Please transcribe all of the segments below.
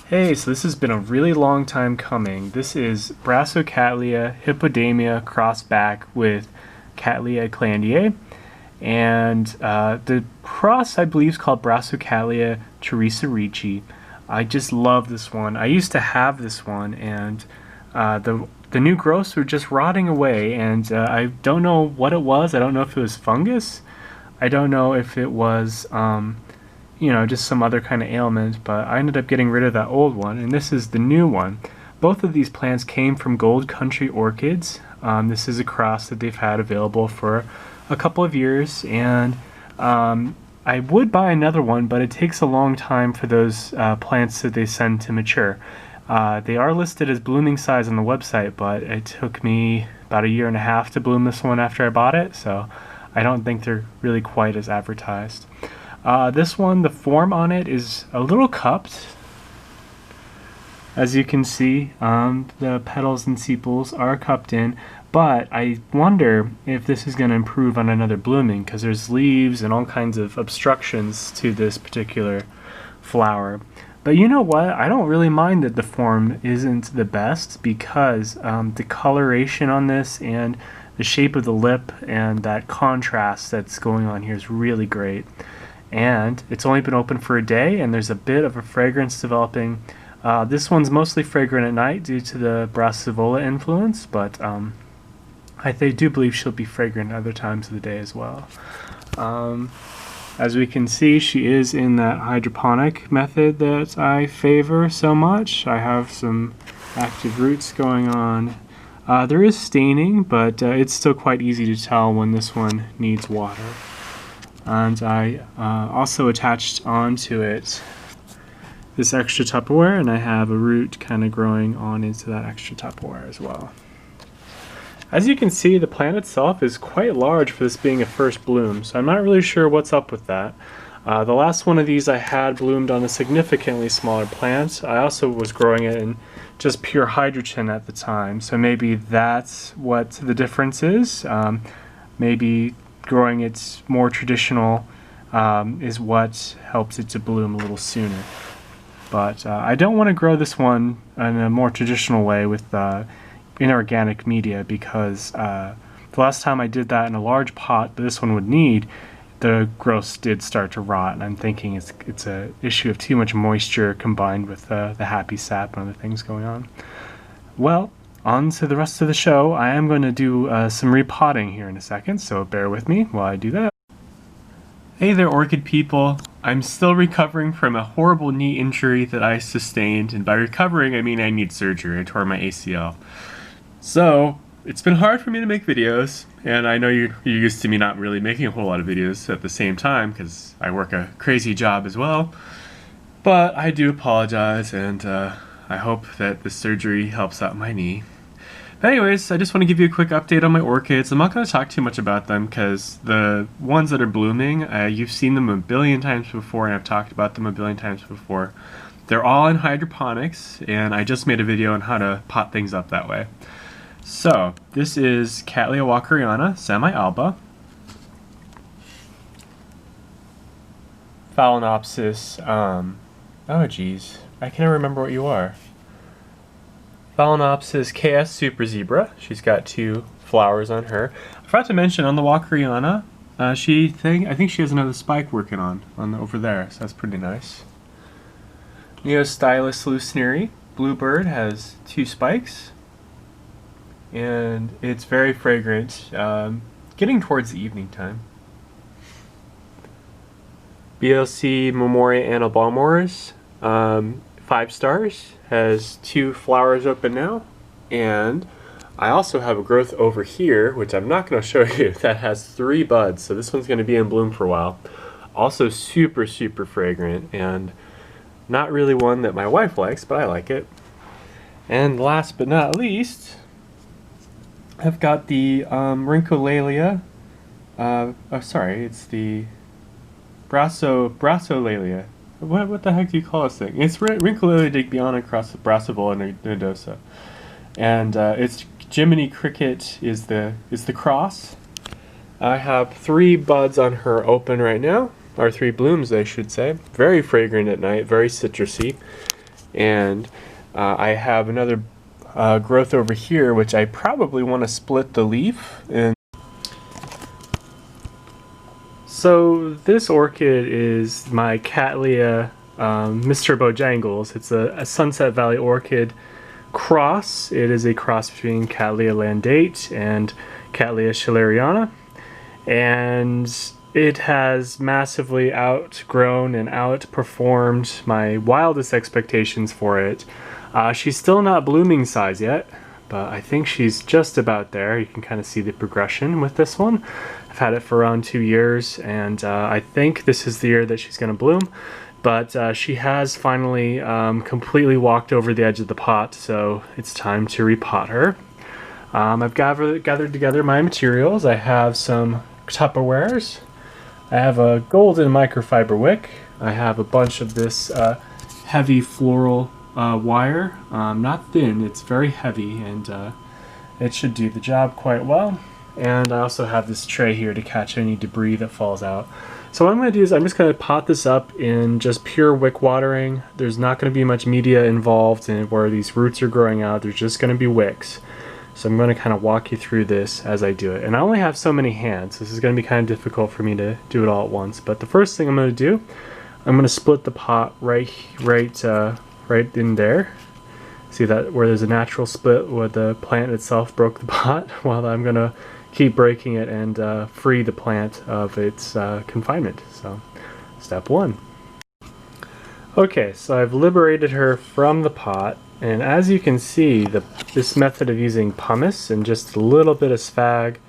Hey, so this has been a really long time coming. This is Cattleya hippodamia crossback with Cattleya clandiae. And the cross, I believe, is called Cattleya Teresa Ricci. I just love this one. I used to have this one, and the new growths were just rotting away, and I don't know what it was. I don't know if it was fungus. I don't know if it was just some other kind of ailment, but I ended up getting rid of that old one, and this is the new one. Both of these plants came from Gold Country Orchids. This is a cross that they've had available for a couple of years, and I would buy another one, but it takes a long time for those plants that they send to mature. They are listed as blooming size on the website, but it took me about a year and a half to bloom this one after I bought it, so I don't think they're really quite as advertised. This one, the form on it is a little cupped. As you can see, the petals and sepals are cupped in, but I wonder if this is going to improve on another blooming, because there's leaves and all kinds of obstructions to this particular flower. But you know what? I don't really mind that the form isn't the best, because the coloration on this and the shape of the lip and that contrast that's going on here is really great. And it's only been open for a day, and there's a bit of a fragrance developing. This one's mostly fragrant at night due to the Brassivola influence, but I do believe she'll be fragrant other times of the day as well. As we can see, she is in that hydroponic method that I favor so much. I have some active roots going on. There is staining, but it's still quite easy to tell when this one needs water. And I also attached onto it this extra Tupperware, and I have a root kind of growing on into that extra Tupperware as well. As you can see, the plant itself is quite large for this being a first bloom, so I'm not really sure what's up with that. The last one of these I had bloomed on a significantly smaller plant. I also was growing it in just pure hydrogen at the time, so maybe that's what the difference is. Maybe growing it more traditional is what helps it to bloom a little sooner. But I don't want to grow this one in a more traditional way with inorganic media, because the last time I did that in a large pot that this one would need, the growths did start to rot, and I'm thinking it's a issue of too much moisture combined with the happy sap and other things going on. Well, on to the rest of the show. I am going to do some repotting here in a second, so bear with me while I do that. Hey there, orchid people. I'm still recovering from a horrible knee injury that I sustained, and by recovering I mean I need surgery. I tore my ACL. So it's been hard for me to make videos, and I know you're used to me not really making a whole lot of videos at the same time because I work a crazy job as well. But I do apologize, and I hope that the surgery helps out my knee. But anyways, I just want to give you a quick update on my orchids. I'm not going to talk too much about them because the ones that are blooming, you've seen them a billion times before, and I've talked about them a billion times before. They're all in hydroponics, and I just made a video on how to pot things up that way. So, this is Cattleya walkeriana, semi-alba, Phalaenopsis, oh geez, I can't remember what you are. Phalaenopsis KS Super Zebra. She's got 2 flowers on her. I forgot to mention on the walkeriana, I think she has another spike working on over there, so that's pretty nice. Neostylus lucerneri, bluebird, has 2 spikes, and it's very fragrant, getting towards the evening time. BLC Memoria Anna Balmoris, 5 stars, has 2 flowers open now, and I also have a growth over here, which I'm not going to show you, that has 3 buds, so this one's going to be in bloom for a while. Also super fragrant, and not really one that my wife likes, but I like it. And last but not least, I've got the Rhyncholalia, sorry, it's the Brassolalia. What the heck do you call this thing? It's Rhyncholalia digbyana across the Brassivola nodosa, and it's Jiminy Cricket is the cross. I have 3 buds on her open right now, or 3 blooms I should say. Very fragrant at night, very citrusy, And I have another growth over here, which I probably want to split the leaf. And so this orchid is my Cattleya Mr. Bojangles. It's a Sunset Valley orchid cross. It is a cross between Cattleya landate and Cattleya schilleriana, and it has massively outgrown and outperformed my wildest expectations for it. She's still not blooming size yet, but I think she's just about there. You can kind of see the progression with this one. I've had it for around 2 years, and I think this is the year that she's going to bloom. But she has finally completely walked over the edge of the pot, so it's time to repot her. I've gathered together my materials. I have some Tupperwares. I have a golden microfiber wick. I have a bunch of this heavy floral wire. Not thin, it's very heavy, and it should do the job quite well. And I also have this tray here to catch any debris that falls out. So what I'm going to do is I'm just going to pot this up in just pure wick watering. There's not going to be much media involved in where these roots are growing out. There's just going to be wicks. So I'm going to kind of walk you through this as I do it. And I only have so many hands. This is going to be kind of difficult for me to do it all at once. But the first thing I'm going to do, I'm going to split the pot right in there. See that where there's a natural split where the plant itself broke the pot? Well, I'm going to keep breaking it and free the plant of its confinement. So, step one. Okay, so I've liberated her from the pot, and as you can see, this method of using pumice and just a little bit of sphagnum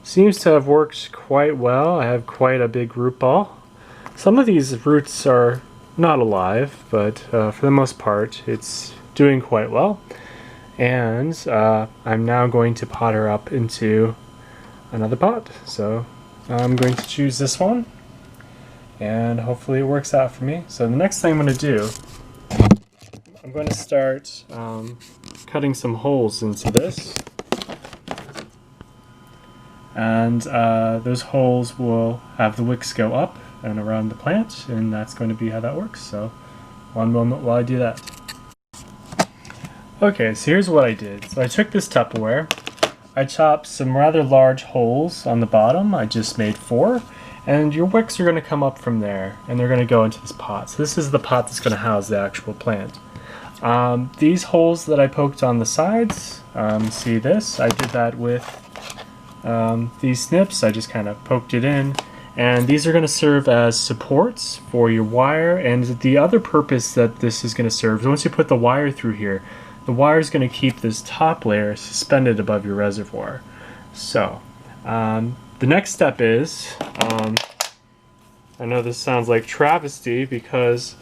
seems to have worked quite well. I have quite a big root ball. Some of these roots are not alive, but for the most part, it's doing quite well. And I'm now going to pot her up into another pot. So I'm going to choose this one, and hopefully it works out for me. So the next thing I'm going to do, I'm going to start cutting some holes into this, and those holes will have the wicks go up and around the plant, and that's going to be how that works. So one moment while I do that. Okay, so here's what I did. So I took this Tupperware, I chopped some rather large holes on the bottom. I just made 4, and your wicks are going to come up from there, and they're going to go into this pot. So this is the pot that's going to house the actual plant. These holes that I poked on the sides, see this? I did that with these snips. I just kind of poked it in, and these are going to serve as supports for your wire. And the other purpose that this is going to serve is once you put the wire through here, the wire is going to keep this top layer suspended above your reservoir. So, the next step is, I know this sounds like travesty because,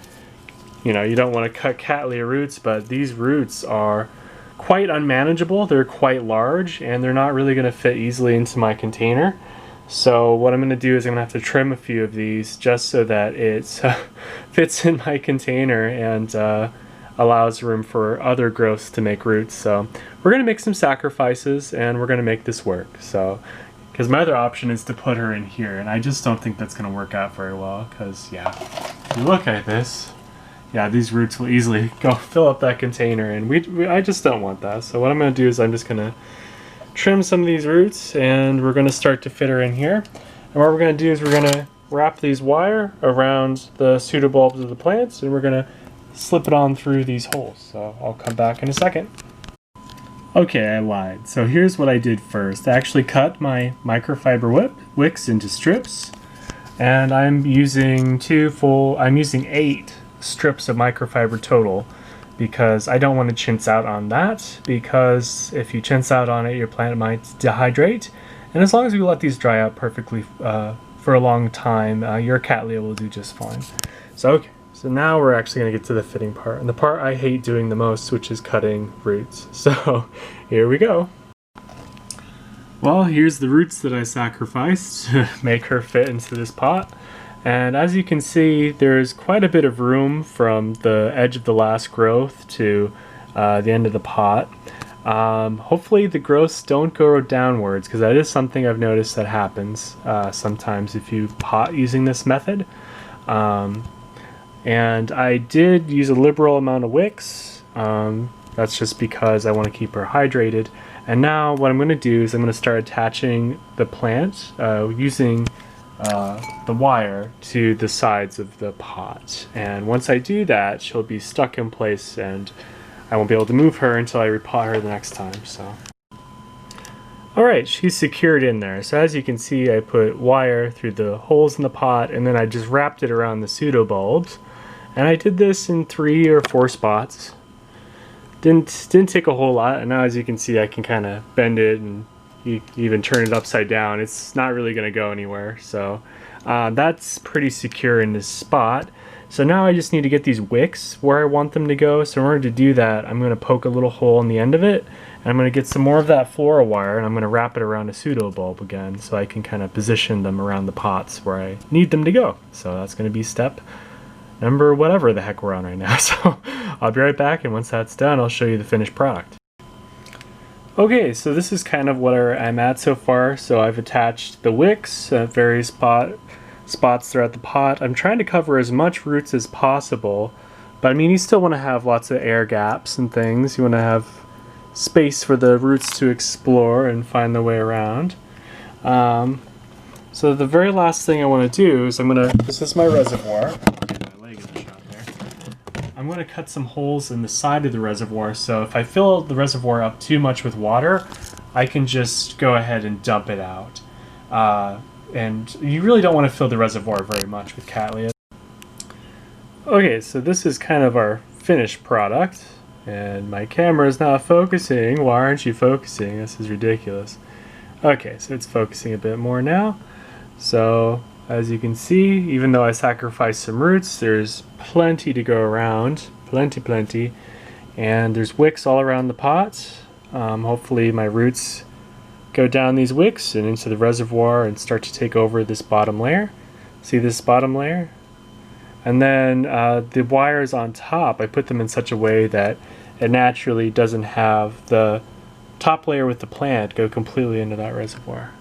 you know, you don't want to cut Cattleya roots, but these roots are quite unmanageable. They're quite large, and they're not really going to fit easily into my container. So what I'm going to do is I'm going to have to trim a few of these just so that it fits in my container and allows room for other growths to make roots. So we're going to make some sacrifices, and we're going to make this work. So, because my other option is to put her in here, and I just don't think that's going to work out very well, because yeah, if you look at this, yeah, these roots will easily go fill up that container, and I just don't want that. So what I'm going to do is I'm just going to trim some of these roots, and we're going to start to fit her in here. And what we're going to do is we're going to wrap these wire around the pseudobulbs of the plants, and we're going to slip it on through these holes. So I'll come back in a second. Okay, I lied. So here's what I did first. I actually cut my microfiber wicks into strips, and I'm using 8 strips of microfiber total, because I don't want to chintz out on that, because if you chintz out on it, your plant might dehydrate. And as long as we let these dry out perfectly for a long time, your Cattleya will do just fine. So okay. So now we're actually going to get to the fitting part, and the part I hate doing the most, which is cutting roots. So here we go. Well, here's the roots that I sacrificed to make her fit into this pot. And as you can see, there's quite a bit of room from the edge of the last growth to the end of the pot. Hopefully the growths don't go downwards, because that is something I've noticed that happens sometimes if you pot using this method. And I did use a liberal amount of wicks. That's just because I want to keep her hydrated. And now what I'm going to do is I'm going to start attaching the plant using the wire to the sides of the pot. And once I do that, she'll be stuck in place and I won't be able to move her until I repot her the next time. So, alright, she's secured in there. So as you can see, I put wire through the holes in the pot and then I just wrapped it around the pseudobulbs. And I did this in 3 or 4 spots. Didn't take a whole lot, and now as you can see I can kind of bend it and even turn it upside down. It's not really going to go anywhere, so that's pretty secure in this spot. So now I just need to get these wicks where I want them to go. So in order to do that, I'm going to poke a little hole in the end of it, and I'm going to get some more of that floral wire and I'm going to wrap it around a pseudobulb again so I can kind of position them around the pots where I need them to go. So that's going to be step number whatever the heck we're on right now. So I'll be right back, and once that's done I'll show you the finished product. Okay, so this is kind of where I'm at so far. So I've attached the wicks at various spots throughout the pot. I'm trying to cover as much roots as possible, but I mean you still want to have lots of air gaps and things. You want to have space for the roots to explore and find their way around. So the very last thing I want to do is this is my reservoir. I'm going to cut some holes in the side of the reservoir, so if I fill the reservoir up too much with water, I can just go ahead and dump it out. And you really don't want to fill the reservoir very much with cattleya. Okay, so this is kind of our finished product, and my camera is not focusing. Why aren't you focusing? This is ridiculous. Okay, so it's focusing a bit more now. So as you can see, even though I sacrificed some roots, there's plenty to go around, plenty, and there's wicks all around the pot. Hopefully my roots go down these wicks and into the reservoir and start to take over this bottom layer. See this bottom layer? And then the wires on top, I put them in such a way that it naturally doesn't have the top layer with the plant go completely into that reservoir.